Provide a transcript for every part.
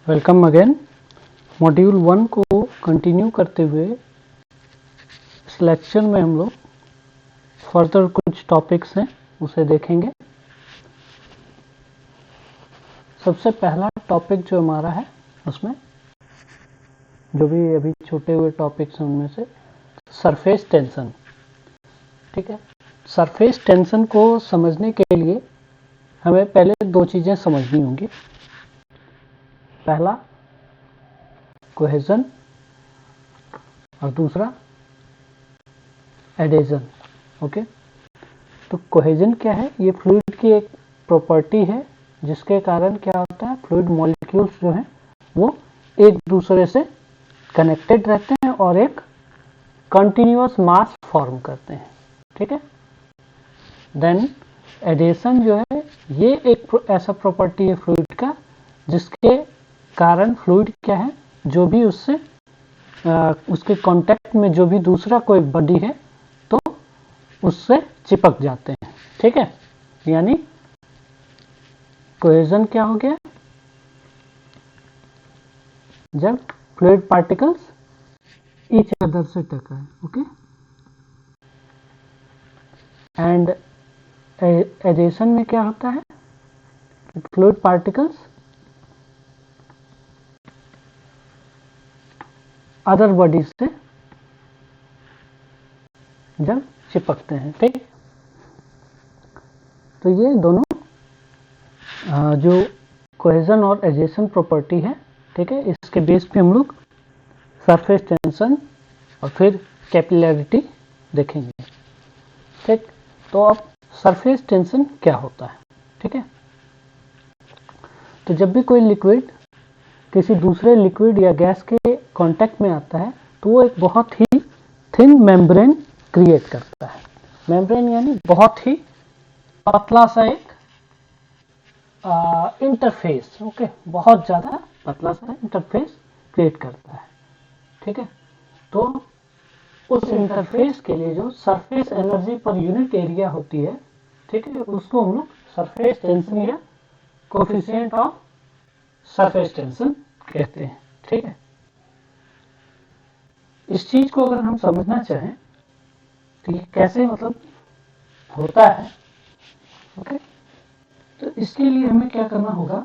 Welcome again. Module 1 को continue करते हुए इस लेक्चर में हम लोग फर्दर कुछ टॉपिक्स हैं उसे देखेंगे। सबसे पहला टॉपिक जो हमारा है उसमें जो भी अभी छूटे हुए टॉपिक्स हैं उनमें से सरफेस टेंशन। ठीक है, सरफेस टेंशन को समझने के लिए हमें पहले दो चीज़ें समझनी होंगी। पहला कोहेजन और दूसरा एडेजन। ओके, तो कोहेजन क्या है? ये फ्लूइड की एक प्रॉपर्टी है जिसके कारण क्या होता है, फ्लूइड मॉलिक्यूल्स जो हैं वो एक दूसरे से कनेक्टेड रहते हैं और एक कंटिन्यूअस मास फॉर्म करते हैं। ठीक है, देन एडेशन जो है ये एक ऐसा प्रॉपर्टी है फ्लूइड का जिसके कारण फ्लूइड क्या है, जो भी उससे उसके कांटेक्ट में जो भी दूसरा कोई बॉडी है तो उससे चिपक जाते हैं। ठीक है, यानी कोहेजन क्या हो गया? जब फ्लूइड पार्टिकल्स ईच अदर से टकराए। ओके, एंड एडेशन में क्या होता है? फ्लूइड पार्टिकल्स अदर बॉडीज से जब चिपकते हैं। ठीक, तो ये दोनों जो कोहेजन और एडेशन प्रॉपर्टी है, ठीक है, इसके बेस पे हम लोग सरफेस टेंशन और फिर कैपिलैरिटी देखेंगे। ठीक, तो अब सरफेस टेंशन क्या होता है? ठीक है, तो जब भी कोई लिक्विड किसी दूसरे लिक्विड या गैस के कांटेक्ट में आता है तो वो एक बहुत ही थिन मेम्ब्रेन क्रिएट करता है। मेम्ब्रेन यानी बहुत ही पतला सा एक इंटरफेस। ओके, बहुत ज़्यादा पतला सा इंटरफेस क्रिएट करता है। ठीक है, तो उस इंटरफेस के लिए जो surface energy per unit area होती है, ठीक है, उसको हम लोग सरफेस टेंशन या कोफिशिएंट ऑफ सरफेस टेंशन कहते हैं। ठीक है, इस चीज को अगर हम समझना चाहें तो ये कैसे मतलब होता है, ओके, तो इसके लिए हमें क्या करना होगा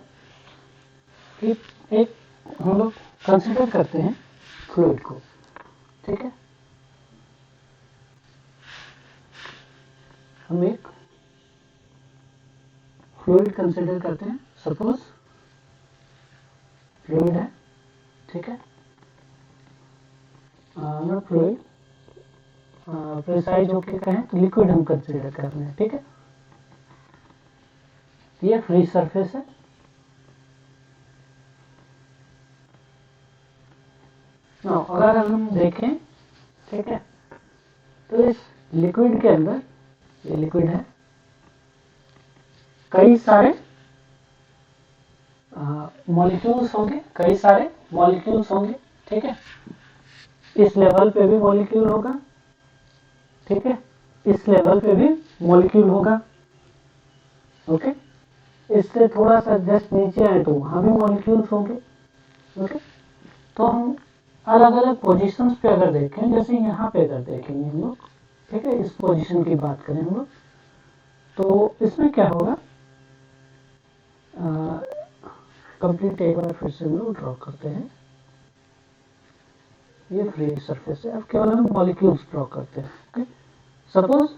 कि एक हम लोग कंसिडर करते हैं फ्लूइड को। ठीक है, हम एक फ्लूइड कंसिडर करते हैं। सपोज फ्लूइड है, ठीक है, नॉट फ्लूइड, प्रिसाइज होके कहें तो लिक्विड हम कंसिडर कर रहे हैं। ठीक है, ये फ्री सरफेस है। अगर हम देखें, ठीक है, तो इस लिक्विड के अंदर, ये लिक्विड है, कई सारे मॉलिक्यूल्स होंगे, कई सारे मॉलिक्यूल्स होंगे। ठीक है, इस लेवल पे भी मॉलिक्यूल होगा, ठीक है, इस लेवल पे भी मॉलिक्यूल होगा। ओके, इससे थोड़ा सा जस्ट नीचे आए तो वहां भी मॉलिक्यूल्स होंगे। ओके, तो हम अलग अलग पोजीशंस पे अगर देखें, जैसे यहाँ पे अगर देखेंगे हम लोग, ठीक है, इस पोजीशन की बात करें हम लोग, तो इसमें क्या होगा, कंप्लीट एक बार फिर से हम लोग ड्रॉ करते हैं। ये फ्री सरफेस है, अब केवल हम मॉलिक्यूल्स ड्रॉ करते हैं। ओके, सपोज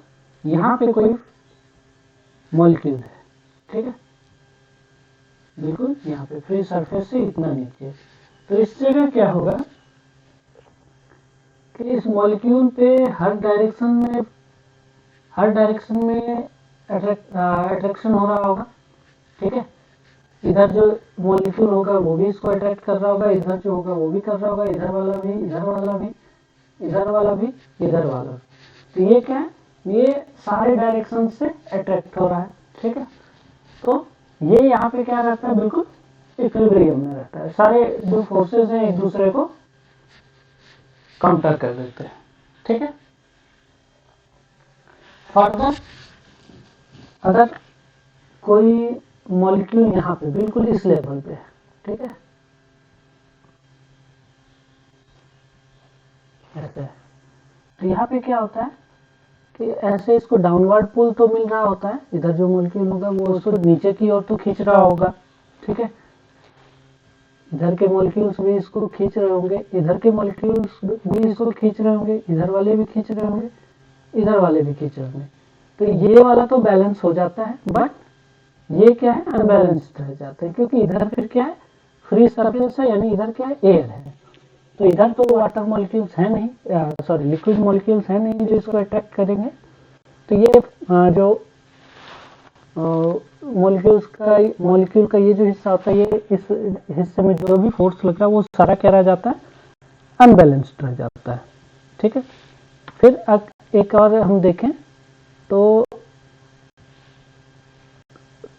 यहाँ पे कोई मॉलिक्यूल है, ठीक है, बिल्कुल यहाँ पे फ्री सरफेस से इतना नीचे, तो इस जगह क्या होगा कि इस मॉलिक्यूल पे हर डायरेक्शन में अट्रैक्शन हो रहा होगा। ठीक है, इधर जो मॉलिक्यूल होगा वो भी इसको अट्रैक्ट कर रहा होगा, इधर जो होगा वो भी कर रहा होगा, इधर वाला भी, इधर वाला भी, इधर वाला भी, इधर वाला भी। तो ये क्या है, ये सारे डायरेक्शन से अट्रैक्ट हो रहा है। ठीक है, तो ये यहाँ पे क्या रहता है, बिल्कुल इक्विलिब्रियम में रहता है। सारे जो फोर्सेस हैं एक दूसरे को काउंटर कर देते हैं। ठीक है, फर्दर अगर कोई मॉलिक्यूल यहाँ पे बिल्कुल इस लेवल पे है, ठीक है, ऐसे है। तो यहाँ पे क्या होता है कि ऐसे इसको डाउनवर्ड पुल तो मिल रहा होता है, इधर जो मॉलिक्यूल होगा वो उसको नीचे की ओर तो खींच रहा होगा, ठीक है। इधर के मॉलिक्यूल्स भी इसको खींच रहे होंगे, इधर के मॉलिक्यूल्स भी इसको खींच रहे होंगे, इधर वाले भी खींच रहे होंगे, इधर वाले भी खींच रहे होंगे। तो ये वाला तो बैलेंस हो जाता है, बट ये क्या है, अनबैलेंस्ड रह जाते हैं, क्योंकि इधर फिर क्या है, फ्री सरफेस है, यानी इधर क्या है, एयर है। तो इधर तो वाटर मॉलिक्यूल्स है नहीं, सॉरी लिक्विड मॉलिक्यूल्स है नहीं जो इसको अट्रैक्ट करेंगे। तो ये जो मॉलिक्यूल का ये जो हिस्सा होता है, ये इस हिस्से में जो भी फोर्स लग रहा है वो सारा क्या रह जाता है, अनबैलेंस्ड रह जाता है, ठीक है। फिर एक और हम देखें तो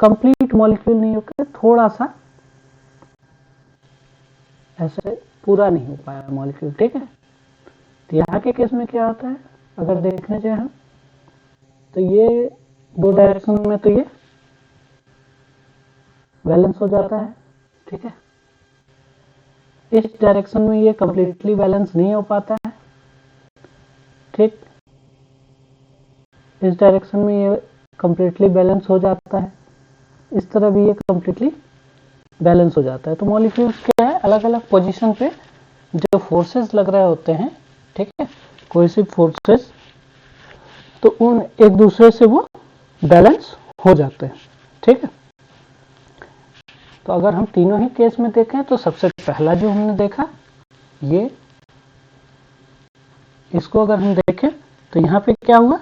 कंप्लीट मॉलिक्यूल नहीं होकर थोड़ा सा ऐसे पूरा नहीं हो पाया मॉलिक्यूल, ठीक है। तो यहाँ के केस में क्या होता है, अगर देखने जाए हम तो ये दो डायरेक्शन में तो ये बैलेंस हो जाता है, ठीक है। इस डायरेक्शन में ये कंप्लीटली बैलेंस नहीं हो पाता है, ठीक। इस डायरेक्शन में ये कंप्लीटली बैलेंस हो जाता है, इस तरह भी ये कंप्लीटली बैलेंस हो जाता है। तो मॉलिक्यूल्स क्या है, अलग अलग पोजीशन पे जो फोर्सेस लग रहे होते हैं, ठीक है, कोई फोर्सेस, तो उन एक दूसरे से वो बैलेंस हो जाते हैं, ठीक है। तो अगर हम तीनों ही केस में देखें तो सबसे पहला जो हमने देखा, ये इसको अगर हम देखें तो यहाँ पे क्या हुआ,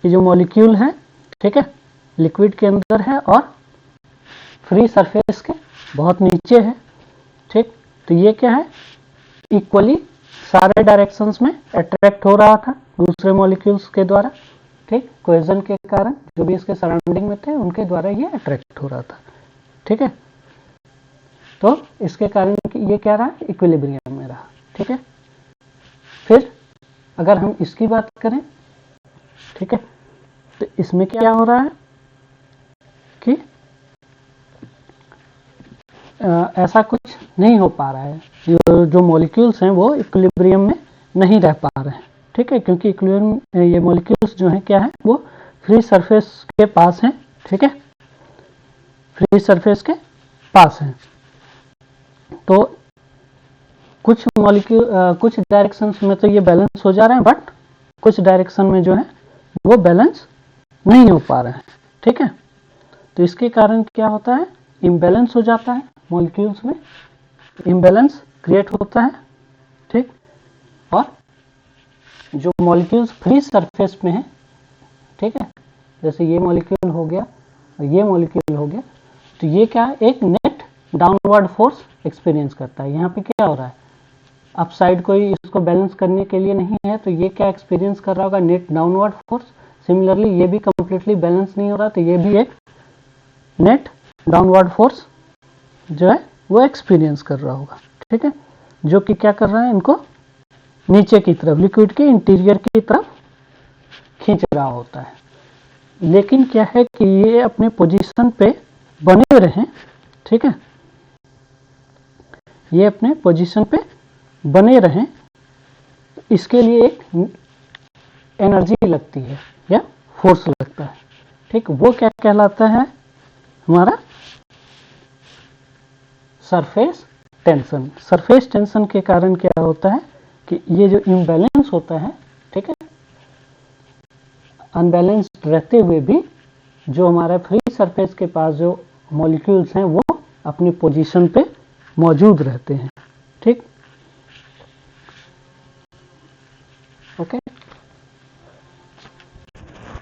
ये जो मॉलिक्यूल है, ठीक है, लिक्विड के अंदर है और फ्री सरफेस के बहुत नीचे है, ठीक। तो ये क्या है, इक्वली सारे डायरेक्शंस में अट्रैक्ट हो रहा था दूसरे मॉलिक्यूल्स के द्वारा, ठीक, कोहेजन के कारण जो भी इसके सराउंडिंग में थे उनके द्वारा ये अट्रैक्ट हो रहा था, ठीक है। तो इसके कारण ये क्या रहा, इक्विलिब्रियम में रहा, ठीक है। फिर अगर हम इसकी बात करें, ठीक है, तो इसमें क्या हो रहा है कि ऐसा कुछ नहीं हो पा रहा है, जो मॉलिक्यूल्स हैं वो इक्विलिब्रियम में नहीं रह पा रहे हैं, ठीक है, क्योंकि इक्विलिब्रियम ये मॉलिक्यूल्स जो हैं क्या है, वो फ्री सरफेस के पास हैं, ठीक है, फ्री सरफेस के पास हैं। तो कुछ मॉलिक्यूल कुछ डायरेक्शंस में तो ये बैलेंस हो जा रहे हैं, बट कुछ डायरेक्शन में जो है वो बैलेंस नहीं हो पा रहे हैं, ठीक है। तो इसके कारण क्या होता है, इम्बैलेंस हो जाता है, मॉलिक्यूल्स में इम्बैलेंस क्रिएट होता है, ठीक। और जो मॉलिक्यूल्स फ्री सरफेस में है, ठीक है, जैसे ये मॉलिक्यूल हो गया और ये मॉलिक्यूल हो गया, तो ये क्या है, एक नेट डाउनवर्ड फोर्स एक्सपीरियंस करता है। यहाँ पे क्या हो रहा है, अप साइड कोई इसको बैलेंस करने के लिए नहीं है, तो ये क्या एक्सपीरियंस कर रहा होगा, नेट डाउनवर्ड फोर्स। सिमिलरली ये भी कंप्लीटली बैलेंस नहीं हो रहा, तो ये भी एक नेट डाउनवर्ड फोर्स जो है वो एक्सपीरियंस कर रहा होगा, ठीक है, जो कि क्या कर रहा है, इनको नीचे की तरफ, लिक्विड के इंटीरियर की तरफ खींच रहा होता है। लेकिन क्या है कि ये अपने पोजीशन पे बने रहें, ठीक है, ये अपने पोजीशन पे बने रहें, इसके लिए एक एनर्जी लगती है या फोर्स लगता है, ठीक। वो क्या कहलाता है, हमारा सरफेस टेंशन। सरफेस टेंशन के कारण क्या होता है कि ये जो इम्बैलेंस होता है, ठीक है, अनबैलेंस्ड रहते हुए भी जो हमारा फ्री सरफेस के पास जो मॉलिक्यूल्स हैं वो अपनी पोजीशन पे मौजूद रहते हैं, ठीक, ओके।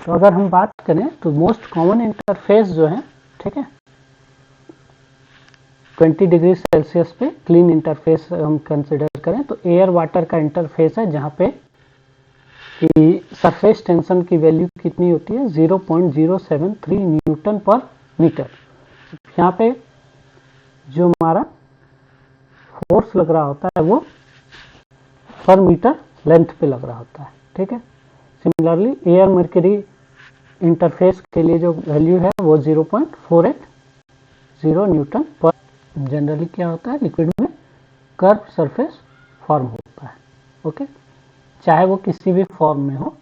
तो अगर हम बात करें तो मोस्ट कॉमन इंटरफेस जो है, ठीक है, 20 डिग्री सेल्सियस पे क्लीन इंटरफेस हम कंसिडर करें तो एयर वाटर का इंटरफेस है, जहां पे कि सरफेस टेंशन की वैल्यू कितनी होती है, 0.073 न्यूटन पर मीटर। यहाँ पे जो हमारा फोर्स लग रहा होता है वो पर मीटर लेंथ पे लग रहा होता है, ठीक है। सिमिलरली एयर मर्क्यूरी इंटरफेस के लिए जो वैल्यू है वो 0.480 न्यूटन पर। जनरली क्या होता है, लिक्विड में कर्व सरफेस फॉर्म होता है, ओके, चाहे वो किसी भी फॉर्म में हो,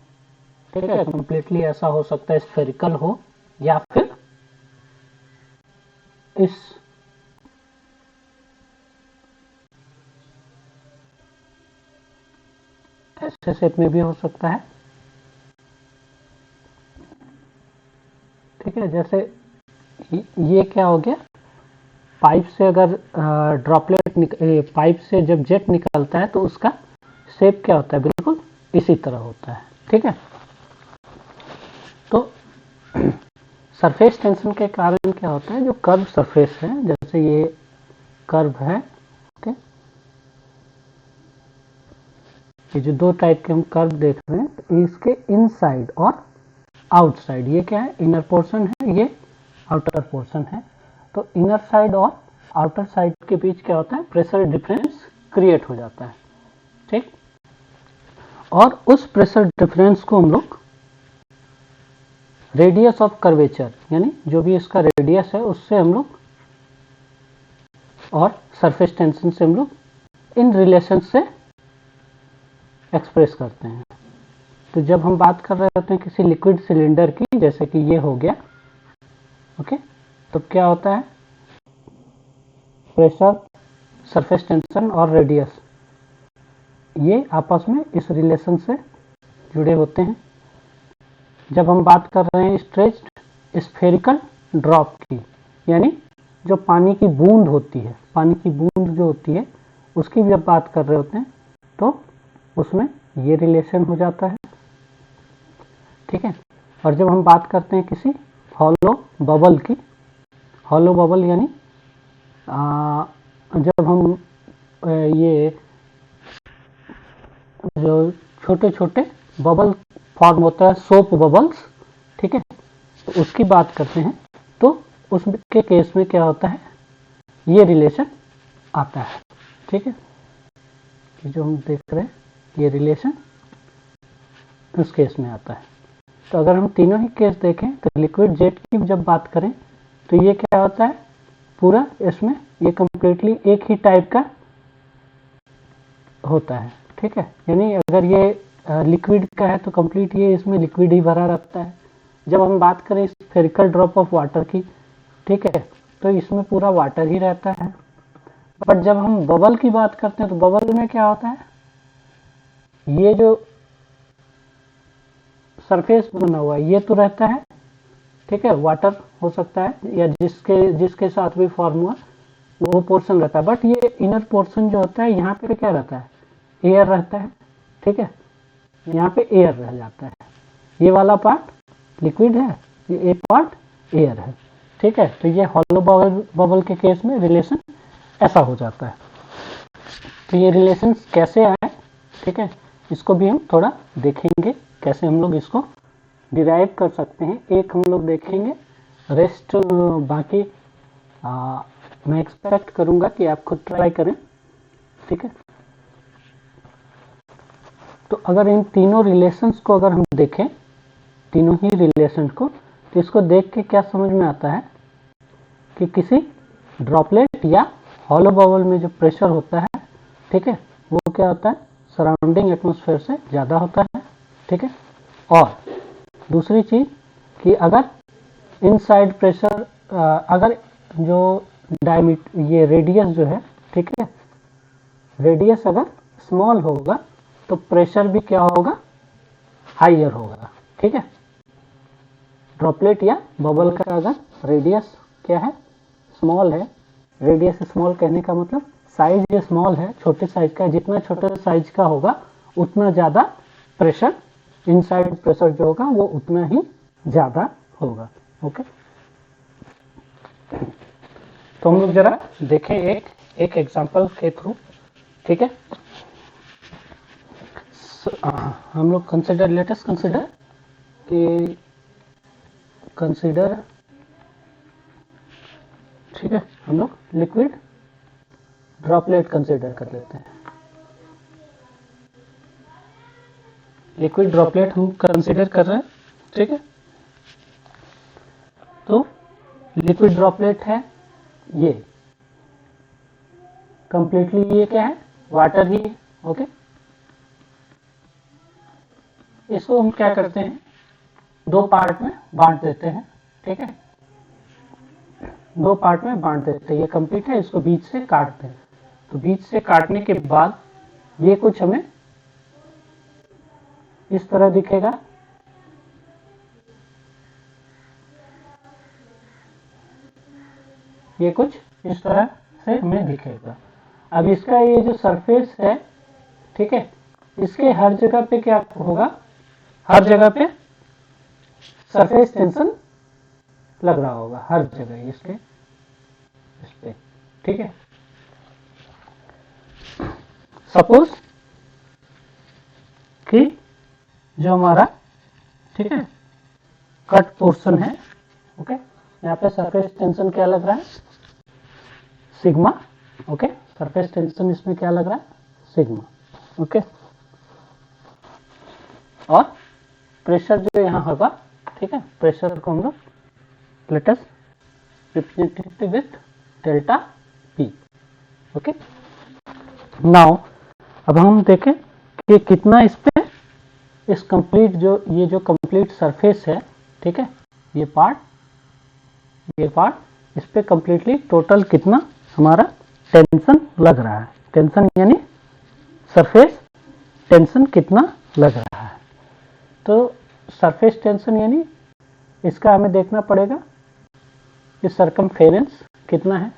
ठीक है, कंप्लीटली ऐसा हो सकता है स्फेरिकल हो या फिर इस ऐसे शेप में भी हो सकता है, ठीक है। जैसे ये क्या हो गया, पाइप से अगर पाइप से जब जेट निकलता है तो उसका शेप क्या होता है, बिल्कुल इसी तरह होता है, ठीक है। तो सरफेस टेंशन के कारण क्या होता है, जो कर्व सरफेस है, जैसे ये कर्व है, ओके, ये जो दो टाइप के हम कर्व देख रहे हैं, तो इसके इनसाइड और आउटसाइड, ये क्या है, इनर पोर्शन है, ये आउटर पोर्शन है। तो इनर साइड और आउटर साइड के बीच क्या होता है, प्रेशर डिफरेंस क्रिएट हो जाता है, ठीक। और उस प्रेशर डिफरेंस को हम लोग रेडियस ऑफ कर्वेचर, यानी जो भी इसका रेडियस है उससे हम लोग, और सरफेस टेंशन से हम लोग इन रिलेशन से एक्सप्रेस करते हैं। तो जब हम बात कर रहे होते हैं किसी लिक्विड सिलेंडर की, जैसे कि ये हो गया, ओके, तो क्या होता है, प्रेशर, सरफेस टेंशन और रेडियस, ये आपस में इस रिलेशन से जुड़े होते हैं। जब हम बात कर रहे हैं स्ट्रेच्ड स्फेरिकल ड्रॉप की, यानी जो पानी की बूंद होती है, पानी की बूंद जो होती है उसकी भी जब बात कर रहे होते हैं तो उसमें ये रिलेशन हो जाता है, ठीक है। और जब हम बात करते हैं किसी हॉलो बबल की, हॉलो बबल यानी जब हम ये जो छोटे छोटे बबल फॉर्म होता है, सोप बबल्स, ठीक है, तो उसकी बात करते हैं, तो उसके केस में क्या होता है, ये रिलेशन आता है, ठीक है, जो हम देख रहे हैं ये रिलेशन उस केस में आता है। तो अगर हम तीनों ही केस देखें तो लिक्विड जेट की जब बात करें तो ये क्या होता है, पूरा इसमें ये कंप्लीटली एक ही टाइप का होता है, ठीक है। यानी अगर ये लिक्विड का है तो कंप्लीट ये इसमें लिक्विड ही भरा रहता है। जब हम बात करें स्फेरिकल ड्रॉप ऑफ वाटर की, ठीक है, तो इसमें पूरा वाटर ही रहता है। बट जब हम बबल की बात करते हैं तो बबल में क्या होता है, ये जो सरफेस बना हुआ है ये तो रहता है, ठीक है, वाटर हो सकता है या जिसके साथ भी फॉर्म हुआ वो पोर्शन रहता है। बट ये इनर पोर्शन जो होता है यहाँ पे क्या रहता है, एयर रहता है, ठीक है, यहाँ पे एयर रह जाता है, ये वाला पार्ट लिक्विड है, ये एक पार्ट एयर है, ठीक है। तो ये हॉलो बबल के केस में रिलेशन ऐसा हो जाता है। तो ये रिलेशन कैसे आए, ठीक है, इसको भी हम थोड़ा देखेंगे, कैसे हम लोग इसको डिराइव कर सकते हैं। एक हम लोग देखेंगे, रेस्ट बाकी मैं एक्सपेक्ट करूंगा कि आप खुद ट्राई करें, ठीक है। तो अगर इन तीनों रिलेशंस को अगर हम देखें, तीनों ही रिलेशन को, तो इसको देख के क्या समझ में आता है कि किसी ड्रॉपलेट या हॉलो बबल में जो प्रेशर होता है, ठीक है, वो क्या होता है, सराउंडिंग एटमॉस्फेयर से ज़्यादा होता है, ठीक है। और दूसरी चीज़ कि अगर इनसाइड प्रेशर, अगर जो ये रेडियस जो है, ठीक है, रेडियस अगर स्मॉल होगा तो प्रेशर भी क्या होगा, हाइयर होगा, ठीक है। ड्रॉपलेट या बबल का अगर रेडियस क्या है, स्मॉल है, रेडियस स्मॉल कहने का मतलब साइज ये स्मॉल है, छोटे साइज का, जितना छोटे साइज का होगा उतना ज़्यादा प्रेशर, इनसाइड प्रेशर जो होगा वो उतना ही ज़्यादा होगा, ओके। तो हम लोग जरा देखें एक एग्जांपल के थ्रू, ठीक है। हम लोग कंसिडर, लेट अस कंसिडर कि कंसिडर, ठीक है, हम लोग लिक्विड ड्रॉपलेट कंसिडर कर लेते हैं। लिक्विड ड्रॉपलेट हम कंसिडर कर रहे हैं, ठीक है। तो लिक्विड ड्रॉपलेट है ये, कंप्लीटली ये क्या है, वाटर ही, ओके। इसको हम क्या करते हैं, दो पार्ट में बांट देते हैं, ठीक है, दो पार्ट में बांट देते हैं। ये कंप्लीट है, इसको बीच से काटते हैं। तो बीच से काटने के बाद ये कुछ हमें इस तरह दिखेगा। ये कुछ इस तरह से हमें दिखेगा। अब इसका ये जो सरफेस है, ठीक है, इसके हर जगह पे क्या होगा, हर जगह पे सरफेस टेंशन लग रहा होगा, हर जगह इसके इस पे, ठीक है। सपोज कि जो हमारा, ठीक है, कट पोर्शन है, ओके, यहाँ पे सरफेस टेंशन क्या लग रहा है, सिग्मा, ओके, सरफेस टेंशन इसमें क्या लग रहा है, सिग्मा, ओके। और प्रेशर जो यहाँ होगा, ठीक है, प्रेशर को हम लोग let us represent with delta P, okay. Now अब हम देखें कि कितना इस पे, इस कंप्लीट जो ये जो कंप्लीट सरफेस है, ठीक है, ये पार्ट इस पे कंप्लीटली टोटल कितना हमारा टेंशन लग रहा है, टेंशन यानी सरफेस टेंशन कितना लग रहा है। तो सरफेस टेंशन यानी इसका हमें देखना पड़ेगा कि सरकमफेरेंस कितना है।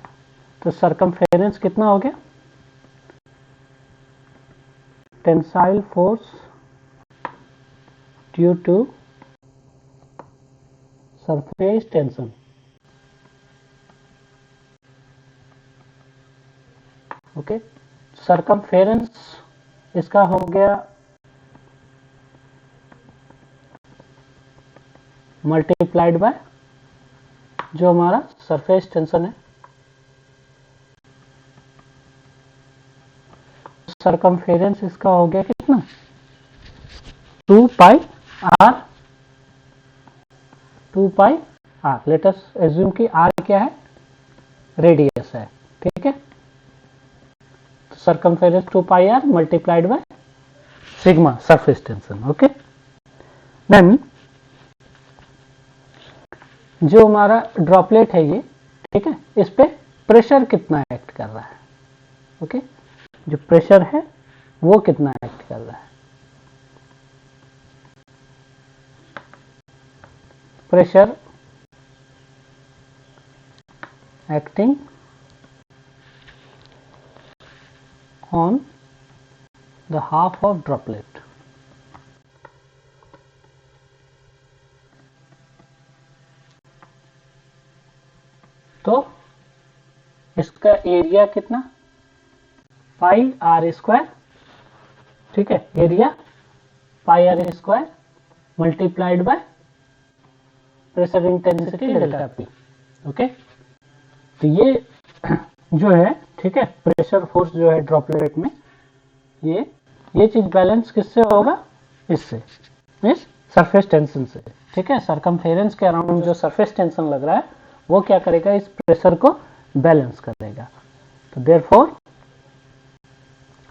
तो सरकमफेरेंस कितना हो गया, tensile force due to surface tension, okay. Circumference इसका हो गया मल्टीप्लाइड बाय जो हमारा सरफेस टेंशन है। सरकमफेरेंस इसका हो गया कितना, 2 pi R, 2 pi R, let us assume कि आर क्या है, रेडियस है, ठीक है। Circumference 2 pi R multiplied by sigma surface tension, okay. Then जो हमारा ड्रॉपलेट है ये, ठीक है, इस पे प्रेशर कितना एक्ट कर रहा है, ओके, जो प्रेशर है वो कितना एक्ट कर रहा है। Pressure acting on the half of droplet, तो इसका एरिया कितना, पाई आर स्क्वायर, ठीक है, area pi R square multiplied by pressure intensity delta P, okay. तो ये जो है, ठीक है, प्रेशर फोर्स जो है ड्रॉपलेट में, ये चीज बैलेंस किससे होगा, इससे, मीन्स सरफेस टेंशन से, ठीक है। सरकमफेरेंस के अराउंड जो सरफेस टेंशन लग रहा है वो क्या करेगा, इस प्रेशर को बैलेंस करेगा। तो therefore,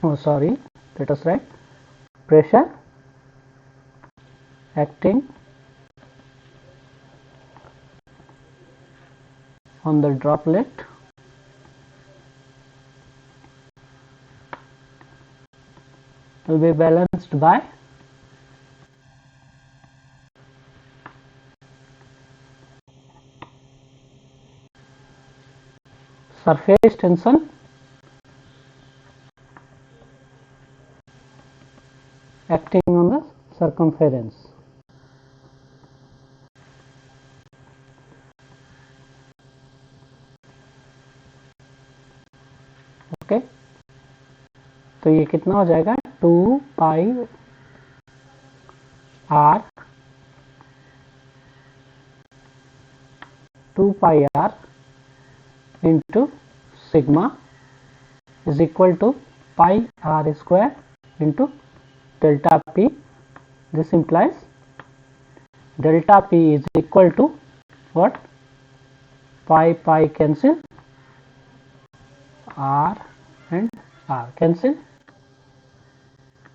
sorry, let us right, pressure acting on the droplet will be balanced by surface tension acting on the circumference, okay. तो ये कितना हो जाएगा, 2 pi R, 2 pi R into sigma is equal to pi R square into delta P. This implies delta p is equal to what, pi cancel, r and r cancel,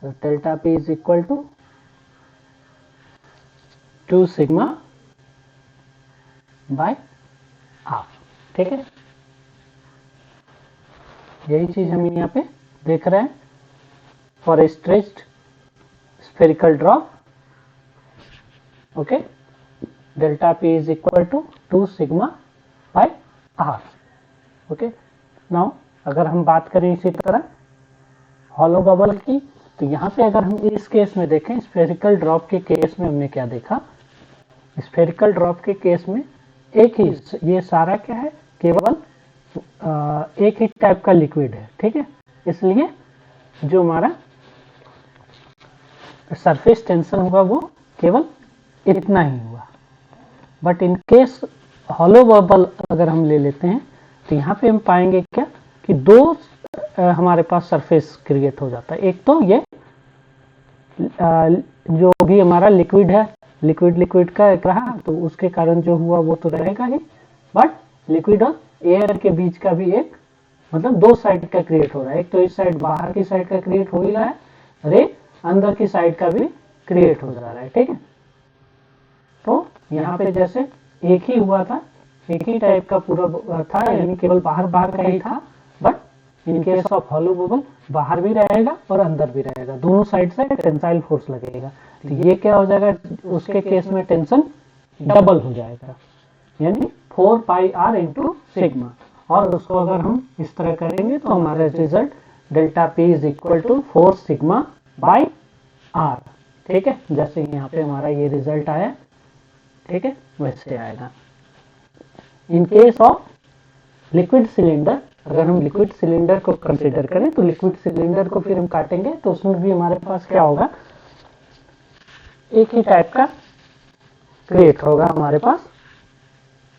so delta p is equal to 2 sigma by r, ठीक है। यही चीज हम यहाँ पे देख रहे हैं for a stretched spherical drop, okay. Delta P is equal to 2 sigma by r, okay. Now अगर हम बात करें इसी तरह हॉलो बबल की, तो यहाँ पे अगर हम इस केस में देखें, स्फेरिकल ड्रॉप के केस में हमने क्या देखा, स्फेरिकल ड्रॉप के केस में एक ही, ये सारा क्या है, केवल एक ही टाइप का लिक्विड है, ठीक है। इसलिए जो हमारा सरफेस टेंशन होगा वो केवल इतना ही हुआ। But in case hollow bubble अगर हम ले लेते हैं, तो यहाँ पे हम पाएंगे क्या कि दो हमारे पास सरफेस क्रिएट हो जाता है। एक तो ये जो भी हमारा लिक्विड है, लिक्विड का एक रहा, तो उसके कारण जो हुआ वो तो रहेगा ही, बट लिक्विड और एयर के बीच का भी एक, मतलब दो साइड का क्रिएट हो रहा है। एक तो इस साइड बाहर की साइड का क्रिएट हो ही रहा है, और एक अंदर की साइड का भी क्रिएट हो जा रहा है, ठीक है। तो यहाँ पे जैसे एक ही हुआ था, एक ही टाइप का पूरा था, यानी केवल बाहर का ही था, but in case of hollow bubble बाहर भी रहेगा और अंदर भी रहेगा, दोनों साइड से टेंसाइल फोर्स लगेगा। तो ये क्या हो जाएगा, उसके केस में टेंशन डबल हो जाएगा, यानी 4 पाई r इंटू सिग्मा। और उसको अगर हम इस तरह करेंगे तो हमारा result delta P is equal to 4 sigma by r, ठीक है। जैसे यहाँ पे हमारा ये रिजल्ट आया, ठीक है, वैसे आएगा। In case of liquid cylinder, अगर हम लिक्विड सिलेंडर को कंसीडर करें, तो लिक्विड सिलेंडर को फिर हम काटेंगे तो उसमें भी हमारे पास क्या होगा, एक ही टाइप का क्रिएट होगा हमारे पास।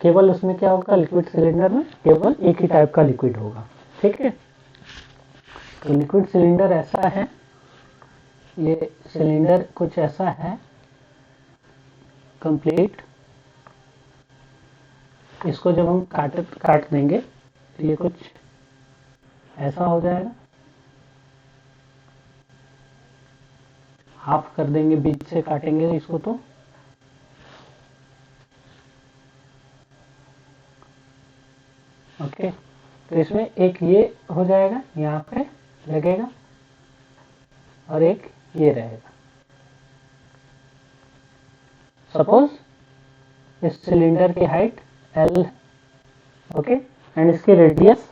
केवल उसमें क्या होगा, लिक्विड सिलेंडर में केवल एक ही टाइप का लिक्विड होगा, ठीक है। तो लिक्विड सिलेंडर ऐसा है, ये सिलेंडर कुछ ऐसा है कंप्लीट। इसको जब हम काट देंगे तो ये कुछ ऐसा हो जाएगा, हाफ कर देंगे, बीच से काटेंगे इसको तो ओके। तो इसमें एक ये हो जाएगा, यहाँ पे लगेगा, और एक ये रहेगा। सपोज इस सिलेंडर की हाइट L, ओके, एंड इसकी रेडियस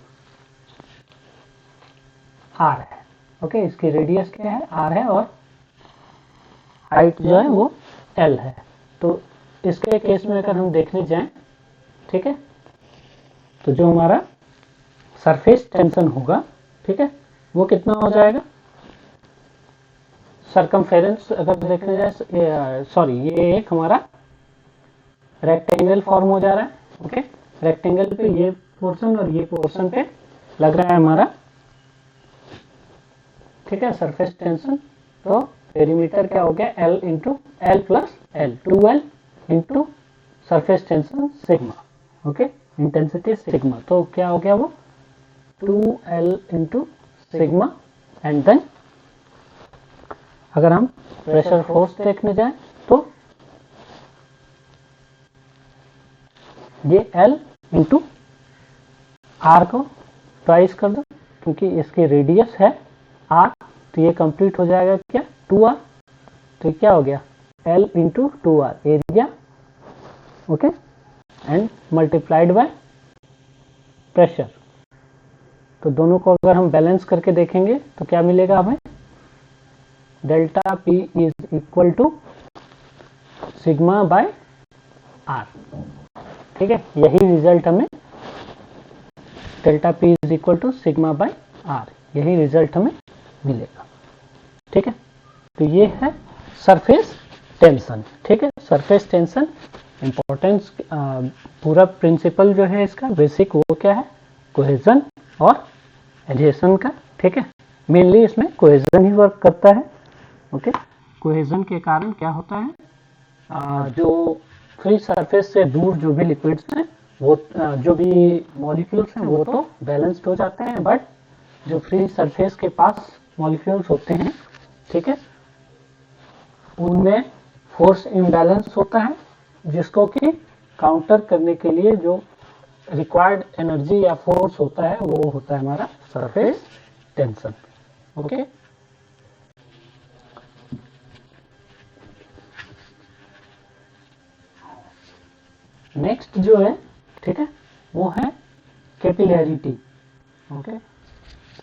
R है, ओके। इसकी रेडियस क्या है, R है, और हाइट जो है वो L है। तो इसके केस में अगर हम देखने जाएं, ठीक है, तो जो हमारा सरफेस टेंशन होगा, ठीक है, वो कितना हो जाएगा, सरकमफेरेंस अगर देखने जाए, सॉरी, ये एक हमारा रेक्टेंगल फॉर्म हो जा रहा है, ओके। रेक्टेंगल पे ये पोर्शन और ये पोर्शन पे लग रहा है हमारा, ठीक है, सरफेस टेंशन। तो पेरीमीटर क्या हो गया, L into L plus L, 2L into surface tension sigma, okay, intensity sigma. तो क्या हो गया वो 2L into sigma. And then अगर हम प्रेशर फोर्स देखने जाएं, तो ये L इंटू R को ट्वाइस कर दो, क्योंकि इसकी रेडियस है R, तो ये कंप्लीट हो जाएगा क्या, 2R। तो क्या हो गया, L into 2R area, okay, and multiplied by pressure. तो दोनों को अगर हम बैलेंस करके देखेंगे तो क्या मिलेगा हमें, delta P is equal to sigma by R, ठीक है। यही रिजल्ट हमें, delta P is equal to sigma by R, यही रिजल्ट हमें मिलेगा, ठीक है। तो ये है सरफेस टेंशन, ठीक है। सरफेस टेंशन इंपॉर्टेंस, पूरा प्रिंसिपल जो है इसका बेसिक, वो क्या है, कोहेजन और एडहेशन का, ठीक है। मेनली इसमें कोहेजन ही वर्क करता है, ओके। कोहेजन के कारण क्या होता है, जो फ्री सरफेस से दूर जो भी लिक्विड्स हैं, वो जो भी मॉलिक्यूल्स हैं वो तो बैलेंस्ड हो जाते हैं, बट जो फ्री सरफेस के पास मॉलिक्यूल्स होते हैं, ठीक है, उनमें फोर्स इम्बैलेंस होता है, जिसको कि काउंटर करने के लिए जो रिक्वायर्ड एनर्जी या फोर्स होता है वो होता है हमारा सरफेस टेंशन। ओके, नेक्स्ट जो है, ठीक है, वो है कैपिलैरिटी। ओके,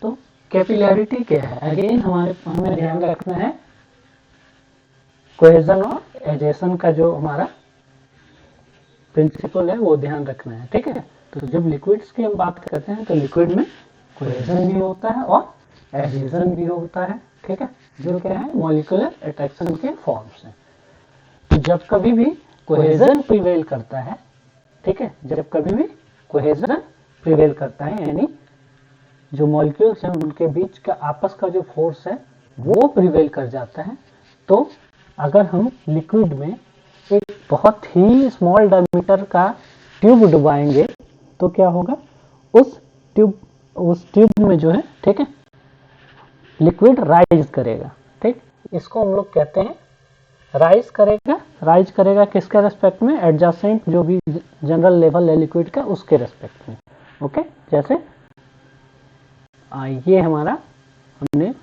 तो कैपिलैरिटी क्या है? अगेन हमें ध्यान रखना है कोहेजन और एजेशन का जो हमारा प्रिंसिपल है वो ध्यान रखना है। ठीक है, तो जब लिक्विड्स की हम बात करते हैं तो लिक्विड में कोहेजन भी होता है और एजेशन भी होता है। ठीक है, जो क्या है मॉलिक्यूलर अट्रैक्शन के फॉर्म्स हैं। तो जब कभी भी कोहेजन प्रिवेल करता है, ठीक है, जब कभी भी कोहेजन प्रिवेल करता है यानी जो मॉलिक्यूल्स हैं उनके बीच का आपस का जो फोर्स है वो प्रिवेल कर जाता है, तो अगर हम लिक्विड में एक बहुत ही स्मॉल डायमीटर का ट्यूब डुबाएंगे तो क्या होगा, उस ट्यूब में जो है, ठीक है, लिक्विड राइज करेगा। ठीक, इसको हम लोग कहते हैं राइज करेगा किसके रेस्पेक्ट में? एडजेसेंट जो भी जनरल लेवल है लिक्विड का उसके रेस्पेक्ट में। ओके, जैसे ये हमारा हमने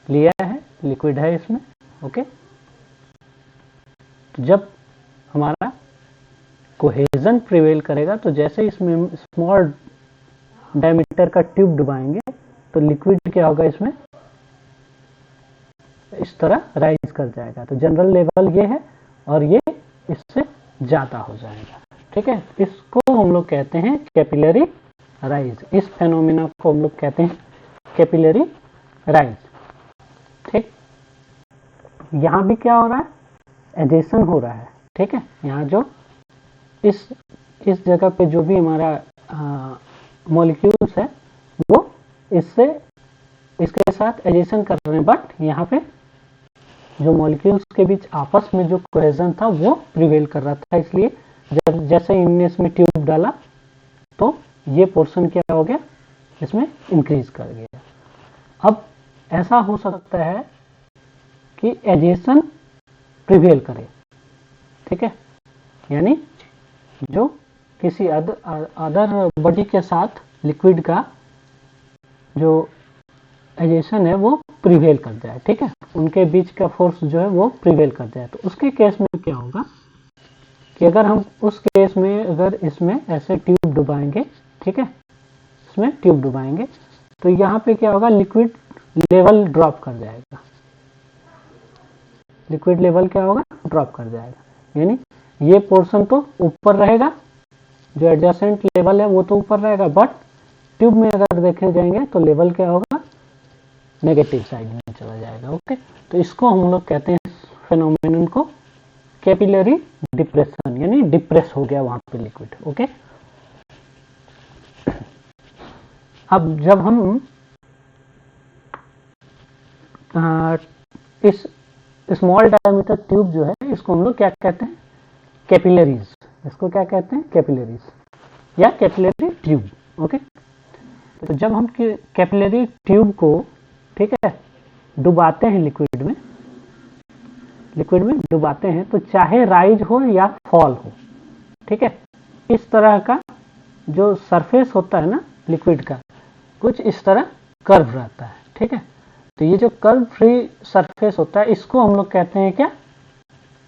लिया है, लिक्विड है इसमें। ओके, तो जब हमारा कोहेजन प्रिवेल करेगा तो जैसे इसमें स्मॉल डायमीटर का ट्यूब डुबाएंगे तो लिक्विड क्या होगा, इसमें इस तरह राइज कर जाएगा। तो जनरल लेवल ये है और ये इससे ज्यादा हो जाएगा। ठीक है, इसको हम लोग कहते हैं कैपिलरी राइज। इस फेनोमेना को हम लोग कहते हैं कैपिलरी राइज। ठीक, यहां भी क्या हो रहा है, एजेशन हो रहा है। ठीक है, यहाँ जो इस जगह पे जो भी हमारा मॉलिक्यूल्स है वो इसके साथ एजेशन कर रहे हैं, बट यहाँ पे जो मॉलिक्यूल्स के बीच आपस में जो कोहेजन था वो प्रिवेल कर रहा था, इसलिए जैसे इनने इसमें ट्यूब डाला तो ये पोर्शन क्या हो गया, इसमें इंक्रीज कर गया। अब ऐसा हो सकता है कि एजेशन प्रिवेल करे। ठीक है, यानी जो किसी अदर बॉडी के साथ लिक्विड का जो एजेशन है वो प्रिवेल कर जाए। ठीक है, उनके बीच का फोर्स जो है वो प्रिवेल कर जाए, तो उसके केस में क्या होगा कि अगर हम उस केस में अगर इसमें ऐसे ट्यूब डुबाएंगे, ठीक है, इसमें ट्यूब डुबाएंगे तो यहाँ पे क्या होगा, लिक्विड लेवल ड्रॉप कर जाएगा। लिक्विड लेवल क्या होगा, ड्रॉप कर जाएगा, यानी ये पोर्शन तो ऊपर रहेगा, जो एडजेसेंट लेवल है वो तो ऊपर रहेगा, बट ट्यूब में अगर देखे जाएंगे तो लेवल क्या होगा, नेगेटिव साइड में चला जाएगा। ओके, तो इसको हम लोग कहते हैं फेनोमेनन को कैपिलरी डिप्रेशन, यानी डिप्रेस हो गया वहां पे लिक्विड। ओके, अब जब हम इस स्मॉल डायमीटर ट्यूब जो है इसको हम लोग क्या कहते हैं, कैपिलरीज। इसको क्या कहते हैं, कैपिलरीज या कैपिलरी ट्यूब। ओके, तो जब हम कैपिलरी ट्यूब को, ठीक है, डुबाते हैं लिक्विड में डुबाते हैं तो चाहे राइज हो या फॉल हो, ठीक है, इस तरह का जो सरफेस होता है ना लिक्विड का, कुछ इस तरह कर्व रहता है। ठीक है, तो ये जो कर्व फ्री सरफेस होता है इसको हम लोग कहते हैं क्या,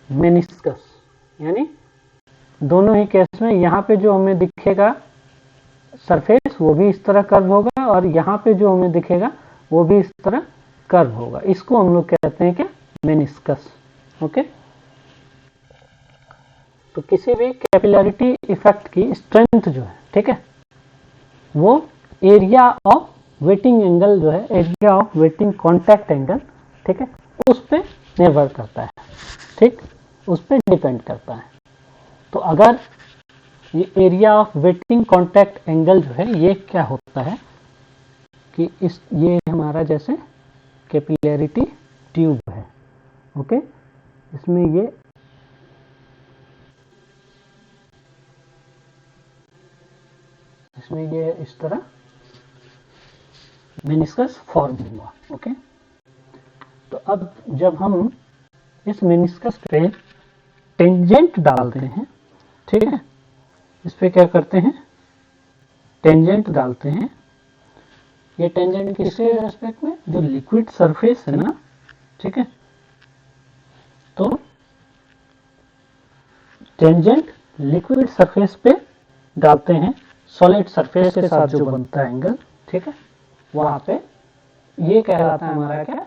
मेनिस्कस। यानी दोनों ही केस में यहाँ पे जो हमें दिखेगा सरफेस वो भी इस तरह कर्व होगा और यहाँ पे जो हमें दिखेगा वो भी इस तरह कर्व होगा। इसको हम लोग कहते हैं क्या, मेनिस्कस। ओके, तो किसी भी कैपिलरिटी इफेक्ट की स्ट्रेंथ जो है, ठीक है, वो एरिया ऑफ वेटिंग एंगल जो है, area of waiting contact angle, ठीक है, उस पर निर्भर करता है। ठीक, उस पर डिपेंड करता है। तो अगर ये area of waiting contact angle जो है ये क्या होता है कि ये हमारा जैसे कैपिलैरिटी ट्यूब है। ओके, इसमें ये इस तरह मेनिस्कस फॉर्म हुआ। ओके, तो अब जब हम इस मेनिस्कस पे टेंजेंट डालते हैं, ठीक है। इस पे क्या करते हैं, टेंजेंट डालते हैं। ये टेंजेंट किसके रेस्पेक्ट में, जो लिक्विड सरफेस है ना, ठीक है। तो टेंजेंट लिक्विड सरफेस पे डालते हैं, सॉलिड सरफेस के साथ जो बनता है एंगल, ठीक है, वहां पे ये कहलाता है हमारा क्या,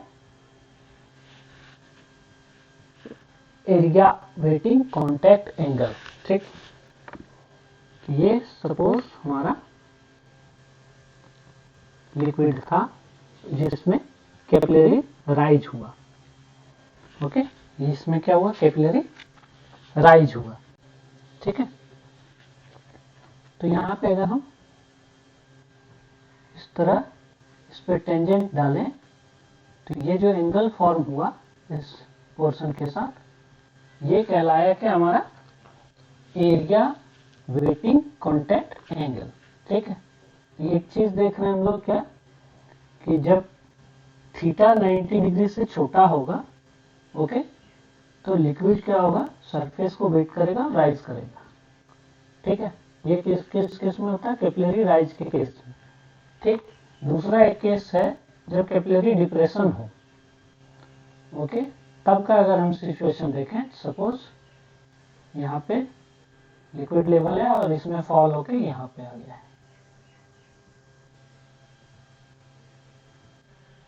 एरिया वेटिंग कांटेक्ट एंगल, ठीक। ये सपोज हमारा लिक्विड था जिसमें कैपिलरी राइज हुआ, ओके, इसमें क्या हुआ, कैपिलरी राइज हुआ, ठीक है। तो यहां पे अगर हम इस तरह इस पे टेंजेंट डालें तो ये जो एंगल फॉर्म हुआ इस पोर्शन के साथ, ये कहलाया कि हमारा एरिया वेटिंग कांटेक्ट एंगल, ठीक है। एक चीज देख रहे हैं हम लोग क्या, कि जब थीटा 90 डिग्री से छोटा होगा, ओके, तो लिक्विड क्या होगा, सरफेस को वेट करेगा, राइज करेगा, ठीक है। ये किस केस में होता है, कैपिलरी राइज के केस में, ठीक। दूसरा एक केस है जब कैपिलरी डिप्रेशन हो, ओके, तब का अगर हम सिचुएशन देखें, सपोज यहाँ पे लिक्विड लेवल है और इसमें फॉल होके यहाँ पे आ गया है,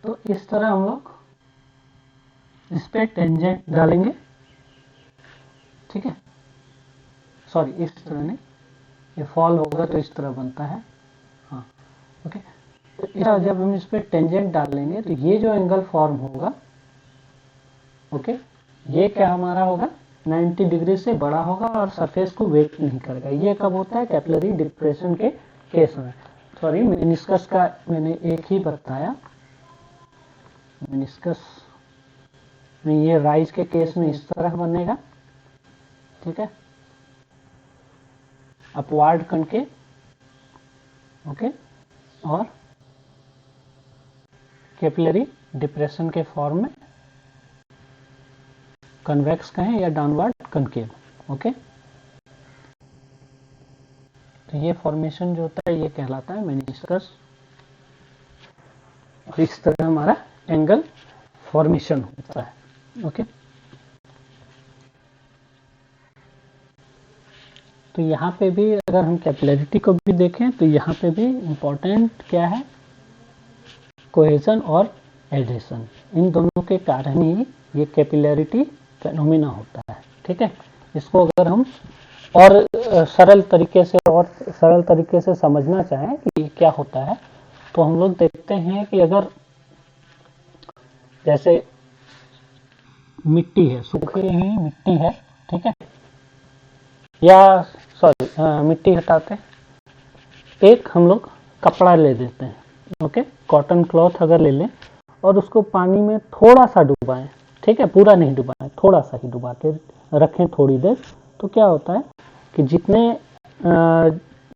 तो इस तरह हम लोग इस पे टेंजेंट डालेंगे, ठीक है। सॉरी, इस तरह नहीं, ये फॉल होगा तो इस तरह बनता है, हाँ, ओके। तो जब हम इस पे टेंजेंट डालेंगे तो ये जो एंगल फॉर्म होगा, ओके, ये क्या हमारा होगा, 90 डिग्री से बड़ा होगा और सरफेस को वेट नहीं करेगा। ये कब होता है, कैपिलरी डिप्रेशन के केस में। सॉरी, मेनिस्कस का मैंने एक ही बताया, मेनिस्कस में ये राइज के केस में इस तरह बनेगा, ठीक है, अपवार्ड कनके, ओके, और कैपिलरी डिप्रेशन के फॉर्म में कन्वेक्स कहें या डाउनवर्ड कनकेव, ओके। तो ये फॉर्मेशन जो होता है ये कहलाता है मेनिस्कस, और इस तरह हमारा एंगल फॉर्मेशन होता है, ओके। तो यहाँ पे भी अगर हम कैपिलरिटी को भी देखें तो यहाँ पे भी इम्पोर्टेंट क्या है, कोहेजन और एडहेशन, इन दोनों के कारण ही ये कैपिलरिटी फेनोमेना होता है, ठीक है। इसको अगर हम और सरल तरीके से समझना चाहें कि क्या होता है, तो हम लोग देखते हैं कि अगर जैसे मिट्टी है, सूखी हुई मिट्टी है, ठीक है, या सॉरी मिट्टी हटाते, एक हम लोग कपड़ा ले देते हैं, ओके, कॉटन क्लॉथ अगर ले लें और उसको पानी में थोड़ा सा डुबाएं, ठीक है, पूरा नहीं डुबाएं, थोड़ा सा ही डुबा के रखें थोड़ी देर, तो क्या होता है कि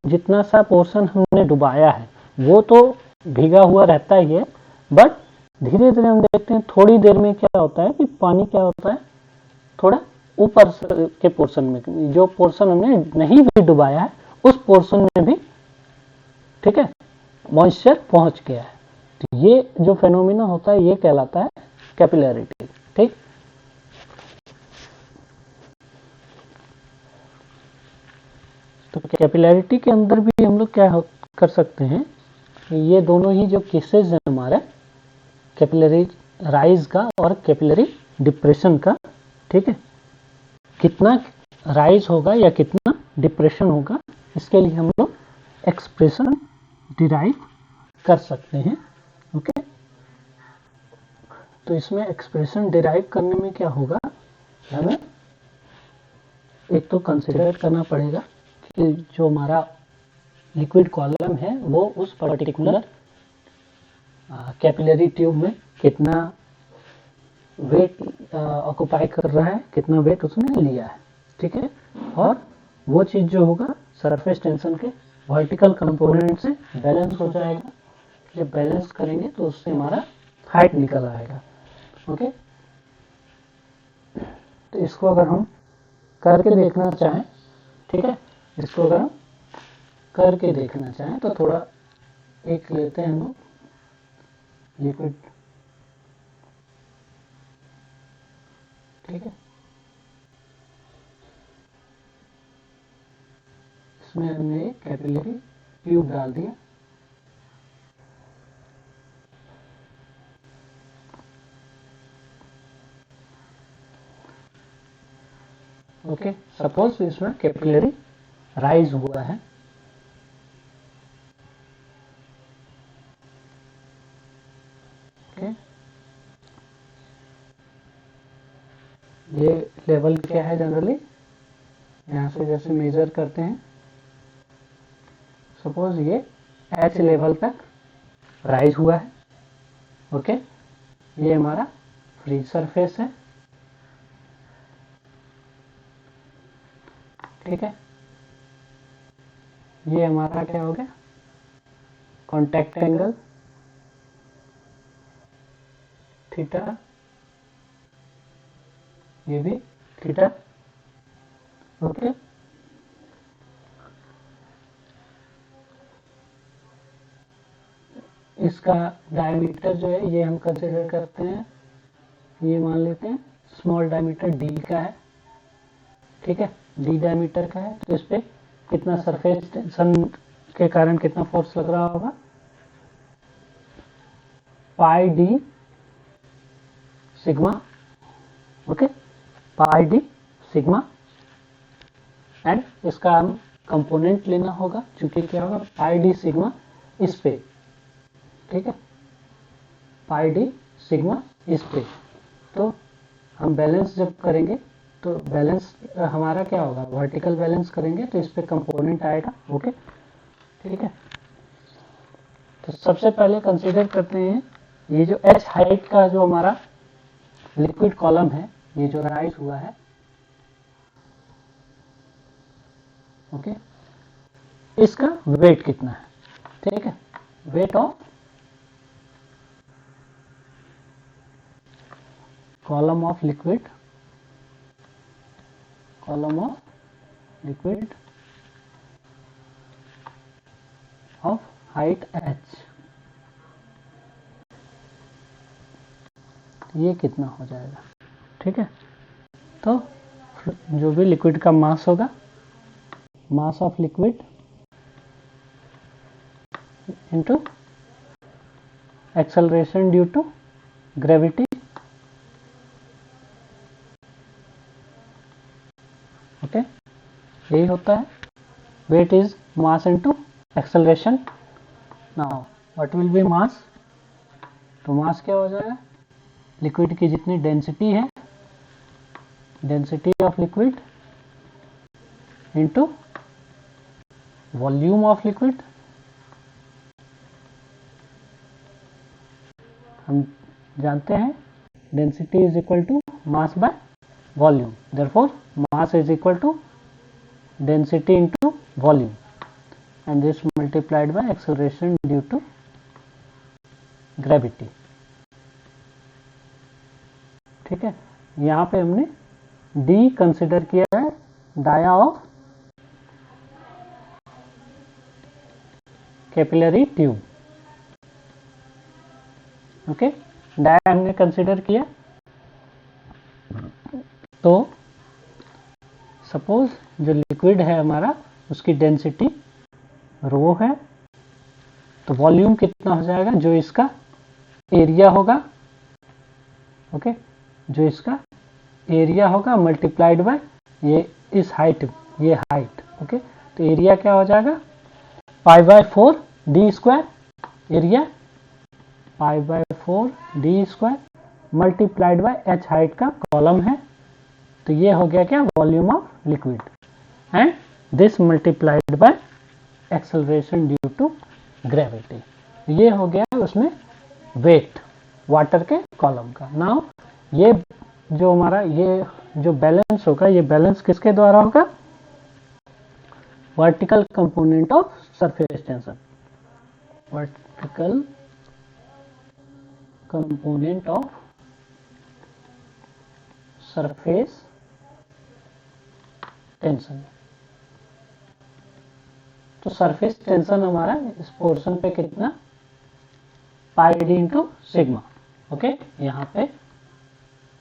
जितना सा पोर्शन हमने डुबाया है वो तो भीगा हुआ रहता ही है, बट धीरे धीरे हम देखते हैं थोड़ी देर में क्या होता है कि पानी क्या होता है, थोड़ा ऊपर के पोर्शन में, जो पोर्शन हमने नहीं भी डुबाया है उस पोर्शन में भी, ठीक है, मॉइस्चर पहुंच गया है। तो ये जो फेनोमेना होता है ये कहलाता है कैपिलरिटी, ठीक। तो कैपिलरिटी के अंदर भी हम लोग क्या कर सकते हैं, ये दोनों ही जो केसेस हैं हमारे, कैपिलरी राइज का और कैपिलरी डिप्रेशन का, ठीक है, कितना राइज होगा या कितना डिप्रेशन होगा, इसके लिए हम लोग एक्सप्रेशन डिराइव कर सकते हैं, ओके। तो इसमें एक्सप्रेशन डिराइव करने में क्या होगा, हमें एक तो कंसिडर करना पड़ेगा कि जो हमारा लिक्विड कॉलम है वो उस पर्टिकुलर कैपिलरी ट्यूब में कितना वेट ऑक्युपाई कर रहा है, कितना वेट उसने लिया है, ठीक है, और वो चीज जो होगा सरफेस टेंशन के वर्टिकल कंपोनेंट से बैलेंस हो जाएगा। जब बैलेंस करेंगे तो उससे हमारा हाइट निकल आएगा, ओके। तो इसको अगर हम करके देखना चाहें, ठीक है, इसको अगर हम करके देखना चाहें तो थोड़ा एक लेते हैं हम लोग लिक्विड, ठीक है, इसमें हमने एक कैपिलरी ट्यूब डाल दिया। ओके, सपोज इसमें कैपिलरी राइज हुआ है, ओके, ये लेवल क्या है जनरली, यहाँ से जैसे मेजर करते हैं, सपोज ये एच लेवल तक राइज हुआ है, ओके, ये हमारा फ्री सरफेस है, ठीक है, ये हमारा क्या हो गया, कॉन्टैक्ट एंगल थीटा, ये भी थीटा, ओके, इसका डायमीटर जो है ये हम कंसिडर करते हैं, ये मान लेते हैं स्मॉल डायमीटर डी का है, ठीक है, डी डायमीटर का है, तो इस पे कितना सरफेस टेंशन के कारण कितना फोर्स लग रहा होगा, pi D sigma, okay, pi D sigma, and इसका हम कंपोनेंट लेना होगा, क्योंकि क्या होगा, पाई डी सिग्मा इस पे, ठीक है, पाई डी सिग्मा इस पे, तो हम बैलेंस जब करेंगे तो बैलेंस हमारा क्या होगा, वर्टिकल बैलेंस करेंगे तो इस पे कंपोनेंट आएगा, ओके, ठीक है। तो सबसे पहले कंसीडर करते हैं ये जो एच हाइट का जो हमारा लिक्विड कॉलम है, ये जो राइज हुआ है, ओके, इसका वेट कितना है, ठीक है, weight of column of liquid of height h, ये कितना हो जाएगा, ठीक है। तो जो भी लिक्विड का मास होगा, mass of liquid into acceleration due to gravity, okay, यही होता है, weight is mass into acceleration. Now what will be mass, तो मास क्या हो जाएगा, लिक्विड की जितनी डेंसिटी है, density of liquid into volume of liquid, हम जानते हैं density is equal to mass by volume, therefore mass is equal to density into volume and this multiplied by acceleration due to gravity, ठीक है। यहाँ पे हमने D consider किया है, dia of capillary tube, okay, dia हमने consider किया। तो सपोज जो लिक्विड है हमारा, उसकी डेंसिटी रो है, तो वॉल्यूम कितना हो जाएगा, जो इसका एरिया होगा, ओके, जो इसका एरिया होगा मल्टीप्लाइड बाय ये इस हाइट, ये हाइट, ओके, तो एरिया क्या हो जाएगा, pi by 4 D square, area pi by 4 D square multiplied by H height का कॉलम है, तो ये हो गया क्या, volume of liquid, and this multiplied by acceleration due to gravity, ये हो गया उसमें वेट वाटर के कॉलम का। नाउ ये जो हमारा ये जो बैलेंस होगा, ये बैलेंस किसके द्वारा होगा, vertical component of surface tension, vertical component of surface tension. तो सरफेस टेंशन हमारा इस पोर्शन पे कितना, पाई डी इंटू सिग्मा। ओके, यहाँ पे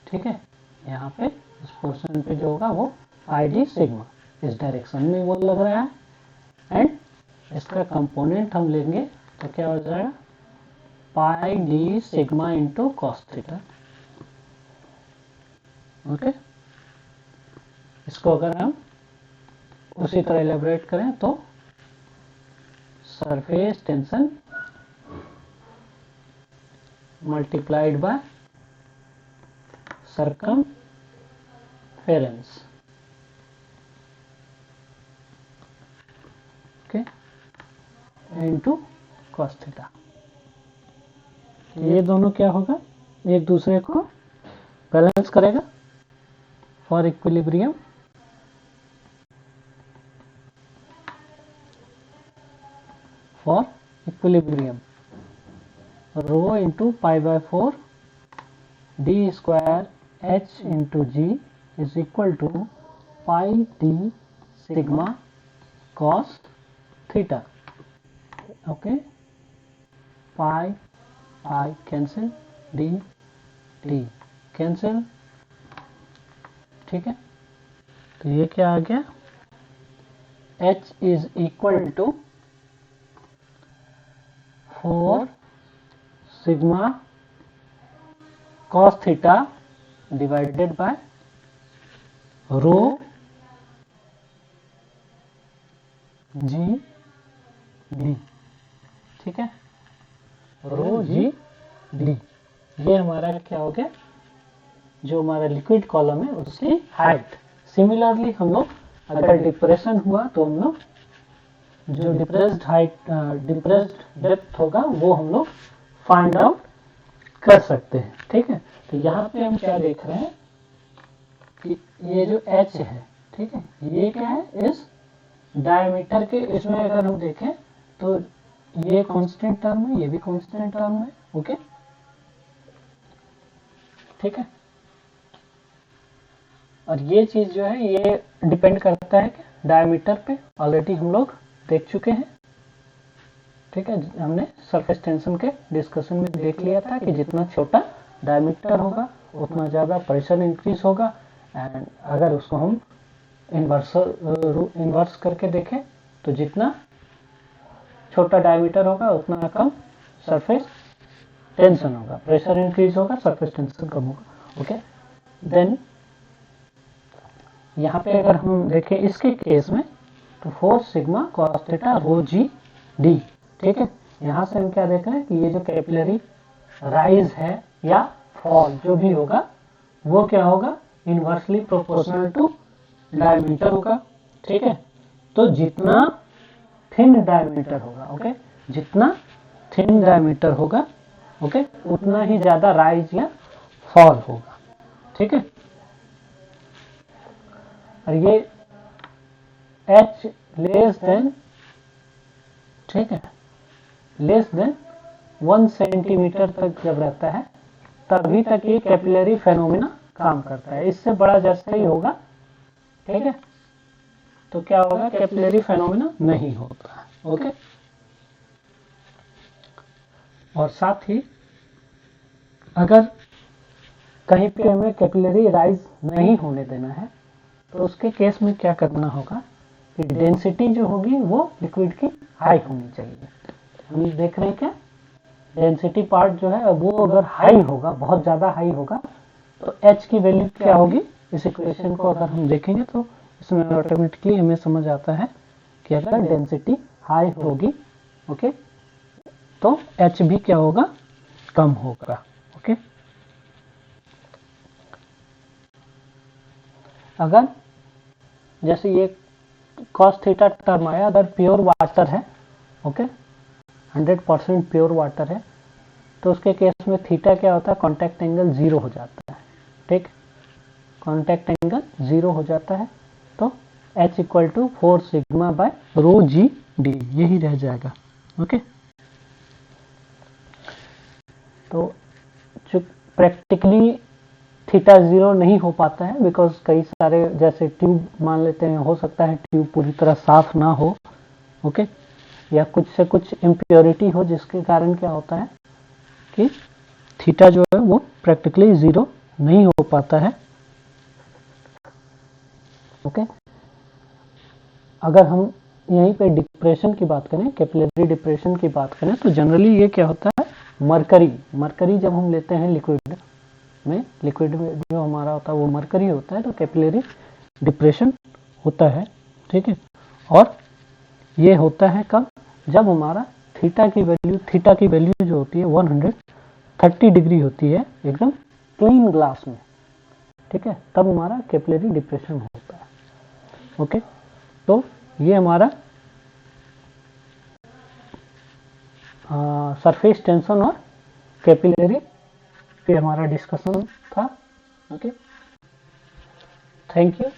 ठीक है, यहाँ पे इस पोर्शन पे जो होगा वो पाई डी सिग्मा, इस डायरेक्शन में वो लग रहा है। एंड इसका कंपोनेंट हम लेंगे तो क्या हो जाएगा, pi D sigma into cos theta. Okay, इसको अगर हम उसी तरह एलेबोरेट करें तो surface tension multiplied by circumference। Okay, into cos theta. ये दोनों क्या होगा, एक दूसरे को बैलेंस करेगा for equilibrium. For equilibrium rho into pi by 4 D square H into G is equal to pi D sigma cos theta. Okay, pi pi cancel, D D cancel. ठीक है, तो ये क्या आ गया, H is equal to 4 sigma cos theta divided by rho G D. ठीक है, रो G D, ये हमारा क्या हो गया, जो हमारा लिक्विड कॉलम है उसकी हाइट। सिमिलरली हम लोग अगर डिप्रेशन हुआ तो हम लोग जो डिप्रेस्ड हाइट, डिप्रेस्ड डेप्थ होगा वो हम लोग फाइंड आउट कर सकते हैं। ठीक है, तो यहाँ पे हम क्या देख रहे हैं कि ये जो h है, ठीक है, ये क्या है, इस डायमीटर के, इसमें अगर हम देखें तो ये कांस्टेंट टर्म है, ये भी कांस्टेंट टर्म है। ओके, ठीक है, और ये चीज जो है ये डिपेंड करता है डायमीटर पे, ऑलरेडी हम लोग देख चुके हैं। ठीक है, हमने सरफेस टेंशन के डिस्कशन में देख लिया था कि जितना छोटा डायमीटर होगा उतना ज़्यादा प्रेशर इंक्रीज होगा। एंड अगर उसको हम इन्वर्स करके देखें तो जितना छोटा डायमीटर होगा उतना कम सरफेस टेंशन होगा, प्रेशर इंक्रीज होगा, सरफेस टेंशन कम होगा। ओके, देन यहाँ पे अगर हम देखें इसके केस में तो 4 sigma cos theta rho G D. ठीक है, यहाँ से हम क्या देख रहे हैं कि ये जो कैपिलरी राइज है या फॉल जो भी होगा वो क्या होगा, इनवर्सली प्रोपोर्शनल टू डायमीटर होगा। ठीक है, तो जितना थिन डायमीटर होगा, ओके, जितना थिन डायमीटर होगा, ओके, उतना ही ज्यादा राइज या फॉल होगा। ठीक है, और ये h लेस देन, ठीक है, लेस देन 1 सेंटीमीटर तक जब रहता है तभी तक ये कैपिलरी फेनोमेना काम करता है। इससे बड़ा जैसे ही होगा, ठीक है, तो क्या होगा, कैपिलरी फेनोमेना नहीं होता। ओके, और साथ ही अगर कहीं पे हमें कैपिलरी राइज नहीं होने देना है तो उसके केस में क्या करना होगा कि डेंसिटी जो होगी वो लिक्विड की हाई होनी चाहिए। हम देख रहे हैं क्या, डेंसिटी पार्ट जो है वो अगर हाई होगा, बहुत ज्यादा हाई होगा, तो h की वैल्यू क्या होगी, इस इक्वेशन को अगर हम देखेंगे तो इसमें ऑटोमेटिकली हमें समझ आता है कि अगर डेंसिटी हाई होगी, ओके, तो h भी क्या होगा, कम होगा। ओके, अगर जैसे ये cos थीटा टर्म आया, अगर प्योर वाटर है, ओके, 100% प्योर वाटर है, तो उसके केस में थीटा क्या होता है, कांटेक्ट एंगल 0 हो जाता है। ठीक, कांटेक्ट एंगल 0 हो जाता है, तो h equal to 4 sigma by rho G D यही रह जाएगा। ओके, तो प्रैक्टिकली थीटा 0 नहीं हो पाता है, बिकॉज कई सारे जैसे ट्यूब मान लेते हैं, हो सकता है ट्यूब पूरी तरह साफ ना हो, ओके, या कुछ से कुछ इम्प्योरिटी हो, जिसके कारण क्या होता है कि थीटा जो है वो प्रैक्टिकली 0 नहीं हो पाता है, ओके। अगर हम यहीं पे डिप्रेशन की बात करें, कैपिलरी डिप्रेशन की बात करें, तो जनरली ये क्या होता है, मरकरी जब हम लेते हैं लिक्विड में जो हमारा होता है वो मरकरी होता है, तो कैपिलरी डिप्रेशन होता है, ठीक है। और ये होता है कब, जब हमारा थीटा की वैल्यू जो होती है 130 डिग्री होती है एकदम क्लीन ग्लास में, ठीक है, तब हमारा कैपिलरी डिप्रेशन होता है, ओके। तो ये हमारा सरफेस टेंशन और कैपिलरी पे हमारा डिस्कशन था, ओके। Thank you.